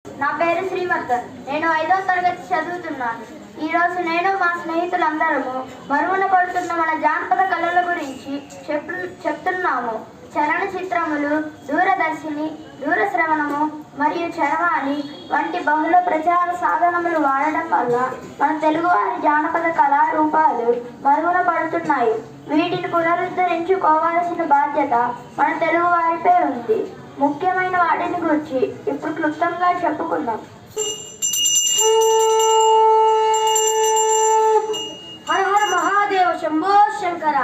నా పేరు శ్రీవర్ధన్. నేను 5వ తరగతి చదువుతున్నాను. ఈరోజు నేను మా స్నేహితులందరము మరుగున పడుతున్న మన జానపద కళల గురించి చెప్తున్నాము. చలనచిత్రములు, దూరదర్శిని, దూరశ్రవణము మరియు చరవాణి వంటి బహుళ ప్రచార సాధనములు వాడడం వల్ల మన తెలుగువారి జానపద కళారూపాలు మరుగున పడుతున్నాయి. వీటిని పునరుద్ధరించుకోవాల్సిన బాధ్యత మన తెలుగువారిపై ఉంది. ముఖ్యమైన వాటిని గురించి ఇప్పుడు క్లుప్తంగా చెప్పుకుందాం. హర హర మహాదేవ శంభో శంకర.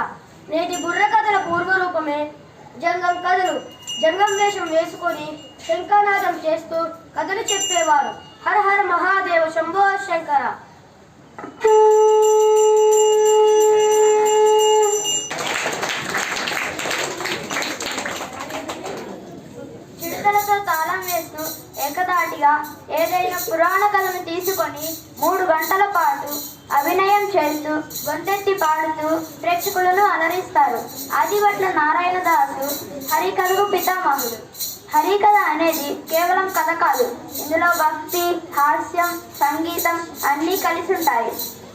నేటి బుర్ర కథల పూర్వరూపమే జంగం కథలు. జంగం వేషం వేసుకొని శంఖనాదం చేస్తూ కథలు చెప్పేవారు. హర హర మహాదేవ శంభో శంకర. చిడతలతో తాళం వేస్తూ ఏకదాటిగా ఏదైనా పురాణ కథను తీసుకొని 3 గంటల పాటు అభినయం చేస్తూ గొంతెత్తి పాడుతూ ప్రేక్షకులను అలరిస్తారు. ఆదిభట్ల నారాయణదాసు హరికథకు పితామహుడు. హరికథ అనేది కేవలం కథ కాదు, ఇందులో భక్తి, హాస్యం, సంగీతం అన్నీ కలిసి ఉంటాయి.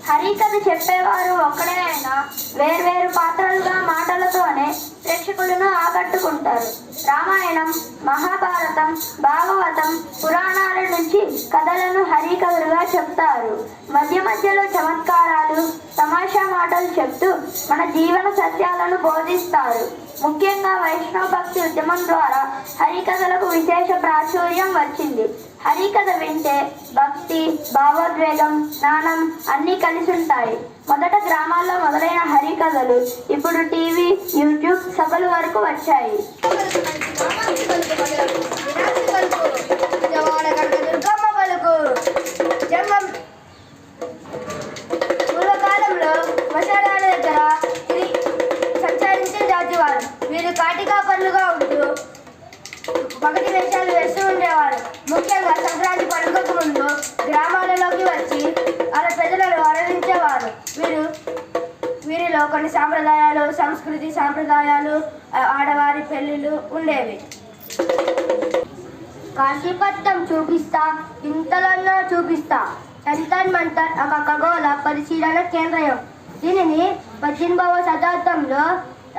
హరికథ చెప్పేవారు ఒక్కడే అయినా వేర్వేరు పాత్రలుగా మాటలతోనే ప్రేక్షకులను ఆకట్టుకుంటారు. రామాయణం, మహాభారతం, భాగవతం, పురాణాల నుంచి కథలను హరికథలుగా చెప్తారు. మధ్య మధ్యలో చమత్కారాలు, తమాషా మాటలు చెప్తూ మన జీవన సత్యాలను బోధిస్తారు. ముఖ్యంగా వైష్ణవ భక్తి ఉద్యమం ద్వారా హరికథలకు విశేష ప్రాచుర్యం వచ్చింది. హరికథ వింటే భక్తి, భావోద్వేగం, జ్ఞానం అన్నీ కలిసి ఉంటాయి. మొదట గ్రామాల్లో మొదలైన హరికథలు ఇప్పుడు టీవీ, యూట్యూబ్ సభల వరకు వచ్చాయి. పూర్వకాలంలో శ్మశానాల దగ్గర సంచరించే జాతివారు. వీరు కాటికాపరులుగా ఉంటూ పగటి వేషాలు వేస్తూ ఉండేవారు. ముఖ్యంగా సంక్రాంతి పండుగకు ముందు గ్రామాలలోకి వచ్చి వాళ్ళ ప్రజలను అలరించేవారు. వీరిలో కొన్ని సాంప్రదాయాలు, సంస్కృతి సాంప్రదాయాలు, ఆడవారి పెళ్ళిళ్ళు ఉండేవి. కాశీపట్నం చూపిస్తా, ఇంతలన్నా చూపిస్తా, టంటన్ మంతన్ ఒక ఖగోళ పరిశీలన కేంద్రం. దీనిని 18వ శతాబ్దంలో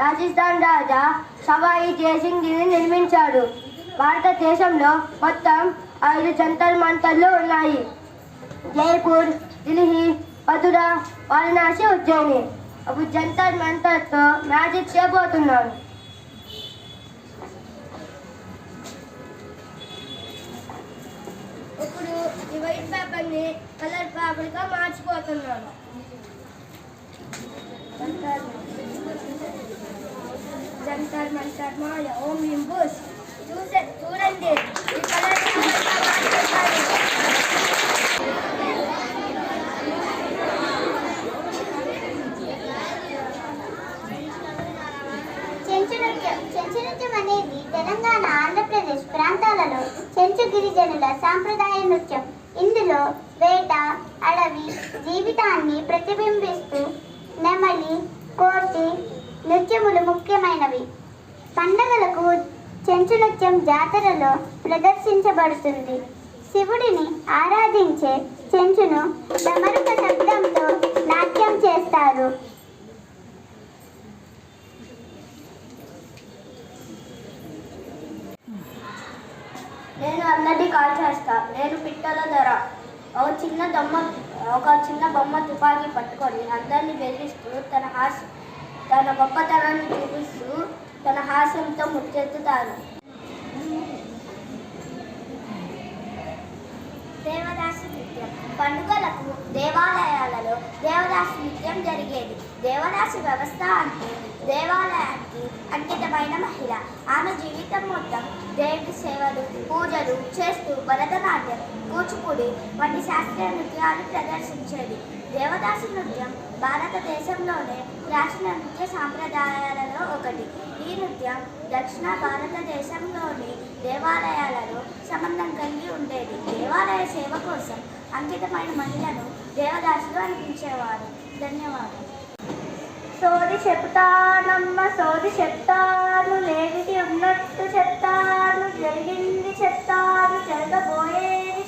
రాజస్థాన్ రాజా సవాయి జయసింగ్ దీనిని నిర్మించాడు. భారతదేశంలో మొత్తం 5 జంతర్ మంతర్లు ఉన్నాయి. జైపూర్, ఢిల్లీ, మథుర, వారణాసి, ఉజ్జయిని. అప్పుడు జంతర్ మంతర్తో మ్యాజిక్ చేయబోతున్నాను. ఇప్పుడు ఈ వైట్ పేపర్ని కలర్ పేపర్గా మార్చిపోతున్నాను. జంతర్ మంతర్ మాయ ఓం భీం బుష్. చూడండి, ఈ కలర్ చెంచు నృత్యం అనేది తెలంగాణ, ఆంధ్రప్రదేశ్ ప్రాంతాలలో చెంచు గిరిజనుల సాంప్రదాయ నృత్యం. ఇందులో వేట, అడవి జీవితాన్ని ప్రతిబింబిస్తూ నెమలి, కోటి నృత్యములు ముఖ్యమైనవి. పండగలకు చెంచు నృత్యం జాతరలో ప్రదర్శించబడుతుంది. శివుడిని ఆరాధించే చెంచును డమరుక శబ్దంతో నాట్యం చేస్తారు. నేను అందరినీ కాల్ చేస్తా. నేను పిట్టల ధర. ఒక చిన్న బొమ్మ తుపాకీ పట్టుకొని అందరినీ బెదిరిస్తూ తన గొప్పతనాన్ని చూపిస్తూ తన హాస్యంతో ముత్తెత్తుతారు. దేవదాసి నృత్యం. పండుగలకు దేవాలయాలలో దేవదాసి నృత్యం జరిగేది. దేవదాసి వ్యవస్థ అంటే దేవాలయానికి అంకితమైన మహిళ. ఆమె జీవితం మొత్తం దేవుడి సేవలు, పూజలు చేస్తూ భరతనాట్యం, కూచిపూడి వంటి శాస్త్రీయ నృత్యాలు ప్రదర్శించేది. దేవదాసి నృత్యం భారతదేశంలోనే ప్రాచీన నృత్య సాంప్రదాయాలలో ఒకటి. ఈ నృత్యం దక్షిణ భారతదేశంలోని దేవాలయాలలో సంబంధం కలిగి ఉండేది. దేవాలయ సేవ కోసం అంకితమైన మహిళను దేవదాసులు అనిపించేవారు. ధన్యవాదాలు. సోది చెప్తానమ్మ, సోది చెప్తాను, లేనిది ఉన్నట్టు చెప్తాను, జరిగింది చెప్తాను, జరగబోయేది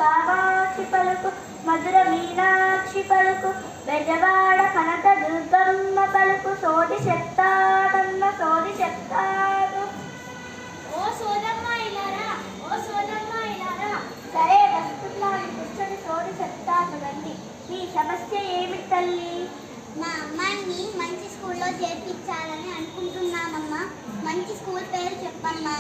కామాక్షి పలుకు మధుర మీనాక్షి పలుకు బెజవాడ కనక దుర్గమ్మ పలుకు సోది చెప్తాడమ్మ సోది చెప్తాడు. ఓ సోదమ్మ ఇలారా, ఓ సోదమ్మ ఇలారా. సరే వస్తున్నాను, కూర్చొని సోది చెప్తాను రండి. నీ సమస్య ఏమిటి తల్లి? మా అమ్మాయిని మంచి స్కూల్లో చేర్పించాలని అనుకుంటున్నామమ్మా. మంచి స్కూల్ పేరు చెప్పమ్మా.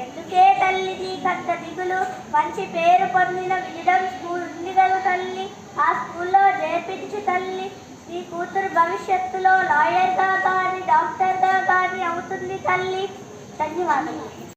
ఎందుకే తల్లి నీకంత దిగులు? మంచి పేరు పొందిన విజయం స్కూల్ ఉంది కదా తల్లి, ఆ స్కూల్లో చేర్పించు తల్లి. నీ కూతురు భవిష్యత్తులో లాయర్గా కానీ డాక్టర్గా కానీ అవుతుంది తల్లి. ధన్యవాదాలు.